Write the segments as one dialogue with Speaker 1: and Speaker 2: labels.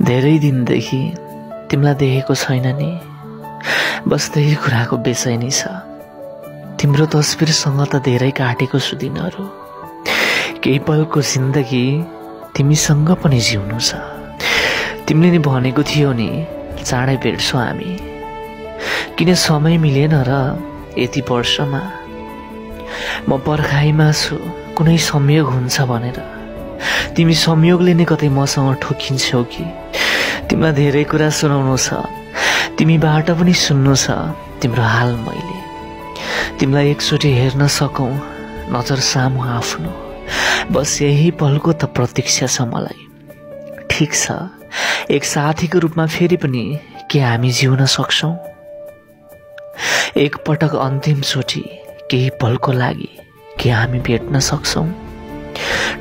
Speaker 1: धेरै दिनदेखि तिमीलाई देखेको छैन नि। बस त्यही कुराको बेचैनी छ। तिम्रो तस्बिरसँग त धेरै काटेको छु दिनहरू। केही पलको जिन्दगी तिमीसँग पनि जिउनु छ। तिमीले नि भनेको थियो नि चाँडै भेट्छौँ हामी। किन समय मिलेन र यति वर्षमा? म पर्खाइमा छु कुनै संयोग हुन्छ भनेर। तिमी संयोगले नै कतै मसँग ठोकिन्छौ कि? तिमीलाई धेरै कुरा सुनाउनु छ, तिमीबाट पनि सुन्नु छ तिम्रो हाल मैले। तिमीलाई एकचोटि हेर्न सकौँ नजर सामु आफ्नो, बस यही पलको त प्रतीक्षा छ मलाई। ठिक छ, एक साथीको रूपमा फेरि पनि के हामी जिउन सक्छौँ? एक पटक अन्तिमचोटि केही पलको लागि के हामी भेट्न सक्छौँ?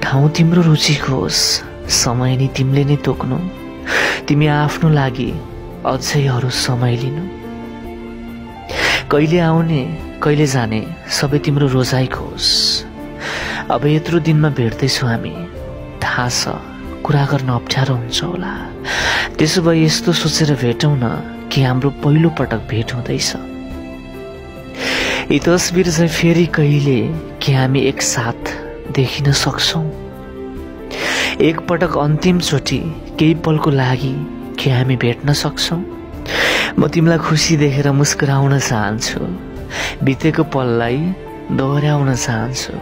Speaker 1: ठाउँ तिम्रो रुचिको होस्, समय नि तिमीले नै तोक्नु। तिमी आफ्नो लागि अझै अरू समय लिनु। कहिले आउने कहिले जाने सबै तिम्रो रोजाइको होस्। अब यत्रो दिनमा भेट्दैछौँ हामी, थाहा छ कुरा गर्न अप्ठ्यारो हुन्छ होला। त्यसो भए यस्तो सोचेर भेटौँ न कि हाम्रो पहिलो पटक भेट हुँदैछ। यी तस्बिर चाहिँ फेरि कहिले कि हामी एकसाथ देखिन सक्छौँ? एक पटक अन्तिमचोटि केही पलको लागि के हामी भेट्न सक्छौँ? म तिमीलाई खुसी देखेर मुस्कुराउन चाहन्छु, बितेको पललाई दोहोऱ्याउन चाहन्छु।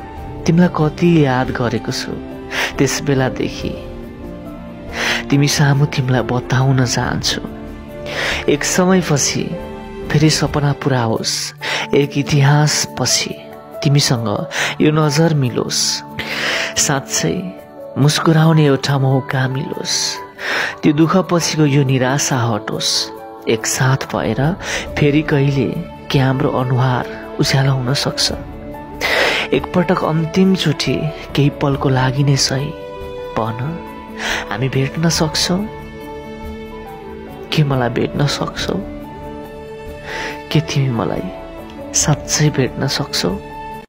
Speaker 1: तिमीलाई कति याद गरेको छु त्यस बेलादेखि, तिमी सामु तिमीलाई बताउन चाहन्छु। एक समयपछि फेरि सपना पुरा होस्, एक इतिहास पछि तिमीसँग यो नजर मिलोस्। साँच्चै मुस्कुराउने एउटा मौका मिलोस्। त्यो दुःख पछिको यो निराशा हटोस्। एक साथ भएर फेरि कहिले कि हाम्रो अनुहार उज्यालो हुन सक्छ। एकपटक अन्तिमचोटि केही पलको लागि नै सही, भन हामी भेट्न सक्छौँ? के मलाई भेट्न सक्छौ? के तिमी मलाई साँच्चै भेट्न सक्छौ?